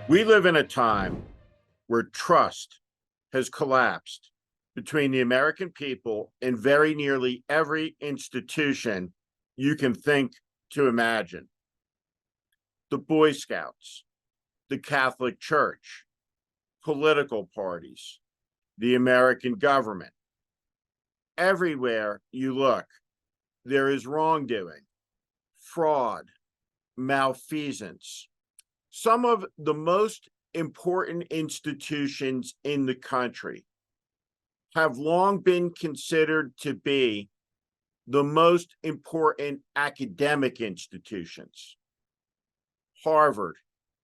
We live in a time where trust has collapsed between the American people and very nearly every institution you can think to imagine. The Boy Scouts, the Catholic Church, political parties, the American government. Everywhere you look, there is wrongdoing, fraud, malfeasance. Some of the most important institutions in the country have long been considered to be the most important academic institutions. Harvard,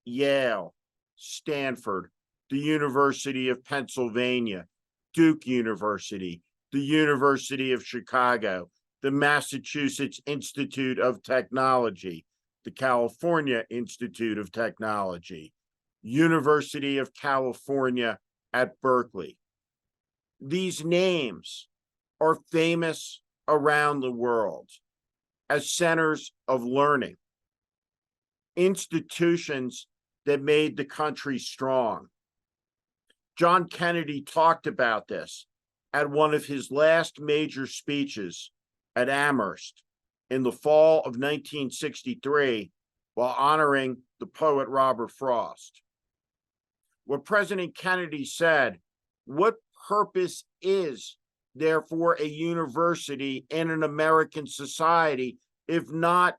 Yale, Stanford, the University of Pennsylvania, Duke University, the University of Chicago, the Massachusetts Institute of Technology, the California Institute of Technology, University of California at Berkeley. These names are famous around the world as centers of learning, institutions that made the country strong. John Kennedy talked about this at one of his last major speeches at Amherst in the fall of 1963 while honoring the poet Robert Frost. What President Kennedy said, what purpose is there for a university in an American society if not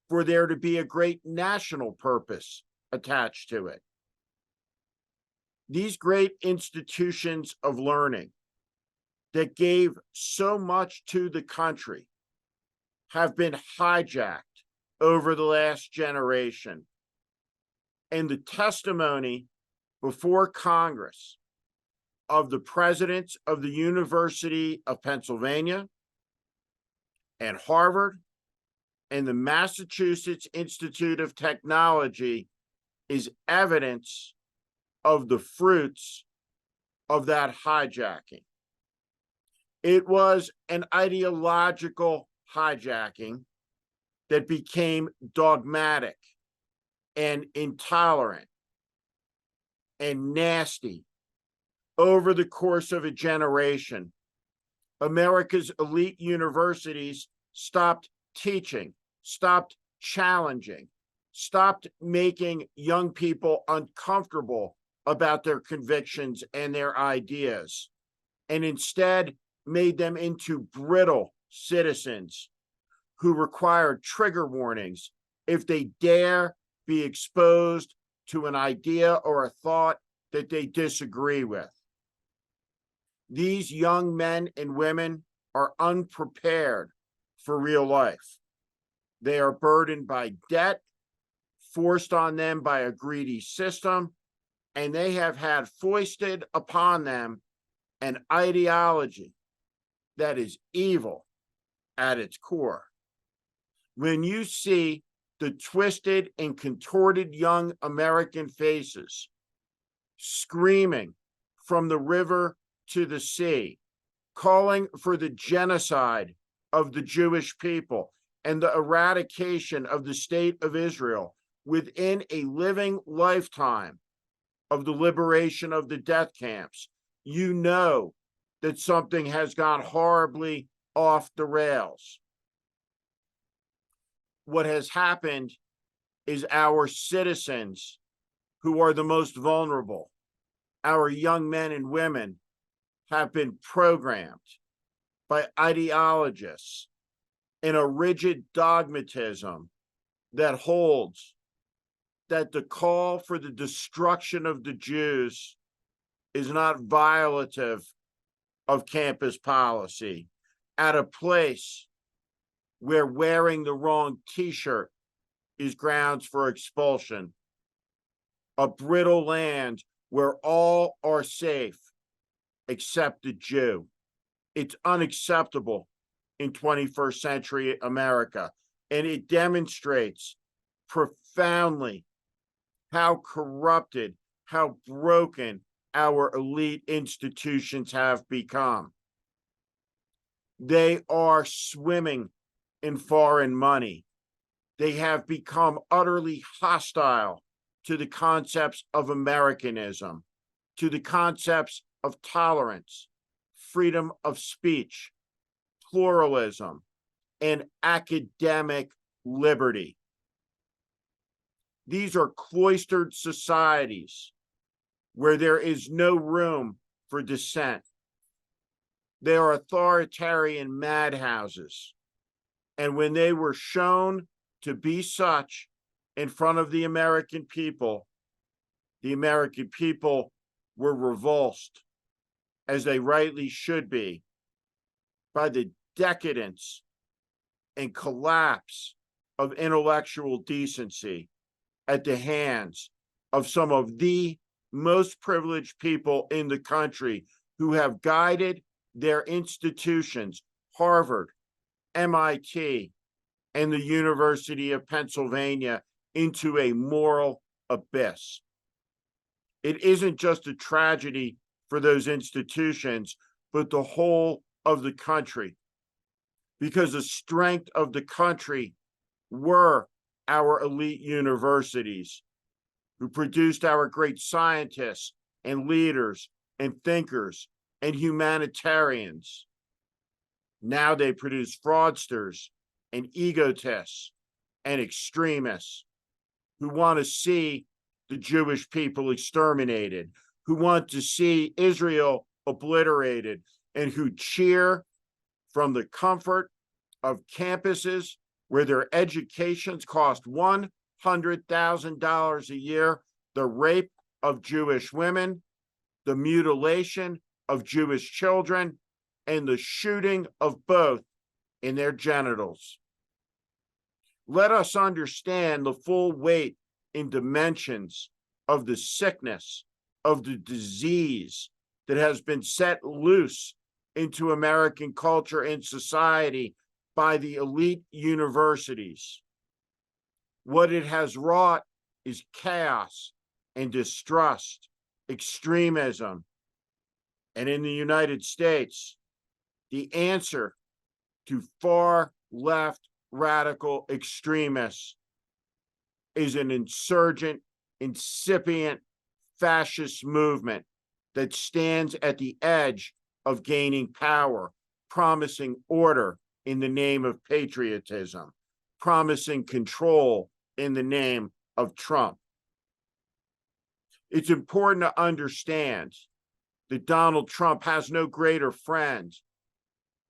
for there to be a great national purpose attached to it? These great institutions of learning that gave so much to the country have been hijacked over the last generation. And the testimony before Congress of the presidents of the University of Pennsylvania and Harvard and the Massachusetts Institute of Technology is evidence of the fruits of that hijacking. It was an ideological hijacking that became dogmatic and intolerant and nasty over the course of a generation. America's elite universities stopped teaching, stopped challenging, stopped making young people uncomfortable about their convictions and their ideas, and instead made them into brittle citizens who require trigger warnings if they dare be exposed to an idea or a thought that they disagree with. These young men and women are unprepared for real life. They are burdened by debt, forced on them by a greedy system, and they have had foisted upon them an ideology that is evil at its core. When you see the twisted and contorted young American faces screaming from the river to the sea, calling for the genocide of the Jewish people and the eradication of the state of Israel within a living lifetime of the liberation of the death camps, you know that something has gone horribly off the rails. What has happened is our citizens, who are the most vulnerable, our young men and women, have been programmed by ideologists in a rigid dogmatism that holds that the call for the destruction of the Jews is not violative of campus policy, at a place where wearing the wrong t-shirt is grounds for expulsion, a brittle land where all are safe except the Jew. It's unacceptable in 21st century America, and it demonstrates profoundly how corrupted, how broken our elite institutions have become. They are swimming in foreign money. They have become utterly hostile to the concepts of Americanism, to the concepts of tolerance, freedom of speech, pluralism, and academic liberty. These are cloistered societies where there is no room for dissent. They are authoritarian madhouses. And when they were shown to be such in front of the American people were revulsed, as they rightly should be, by the decadence and collapse of intellectual decency at the hands of some of the most privileged people in the country who have guided their institutions, Harvard, MIT, and the University of Pennsylvania, into a moral abyss. It isn't just a tragedy for those institutions, but the whole of the country, because the strength of the country were our elite universities, who produced our great scientists and leaders and thinkers and humanitarians. Now they produce fraudsters and egotists and extremists who want to see the Jewish people exterminated, who want to see Israel obliterated, and who cheer from the comfort of campuses where their educations cost $100,000 a year, the rape of Jewish women, the mutilation of Jewish children, and the shooting of both in their genitals. Let us understand the full weight and dimensions of the sickness, of the disease that has been set loose into American culture and society by the elite universities. What it has wrought is chaos and distrust, extremism. And in the United States, the answer to far left radical extremists is an insurgent, incipient fascist movement that stands at the edge of gaining power, promising order in the name of patriotism, promising control in the name of Trump. It's important to understand that Donald Trump has no greater friend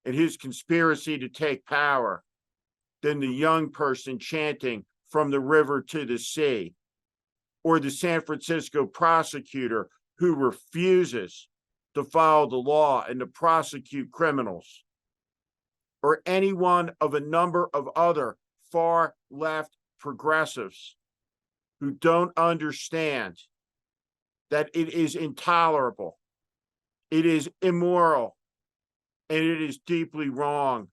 in his conspiracy to take power than the young person chanting "from the river to the sea," or the San Francisco prosecutor who refuses to follow the law and to prosecute criminals, or any one of a number of other far left progressives who don't understand that it is intolerable, it is immoral, and it is deeply wrong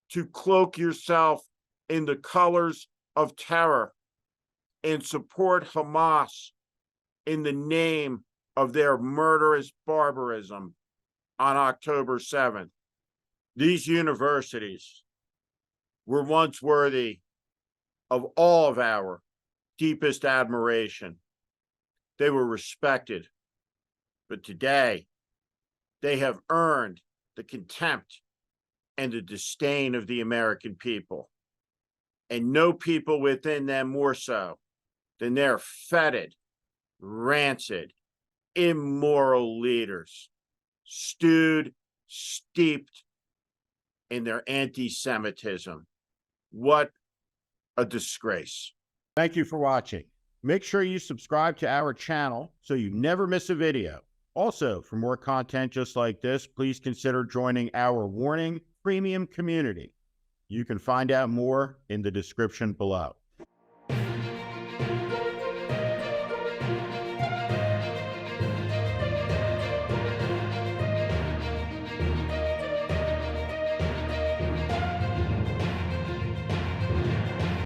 to cloak yourself in the colors of terror and support Hamas in the name of their murderous barbarism on October 7th. These universities were once worthy of all of our deepest admiration. They were respected, but today they have earned the contempt and the disdain of the American people, and no people within them more so than their fetid, rancid, immoral leaders, steeped in their anti-Semitism. What a disgrace. Thank you for watching. Make sure you subscribe to our channel so you never miss a video. Also, for more content just like this, please consider joining our Warning Premium community. You can find out more in the description below.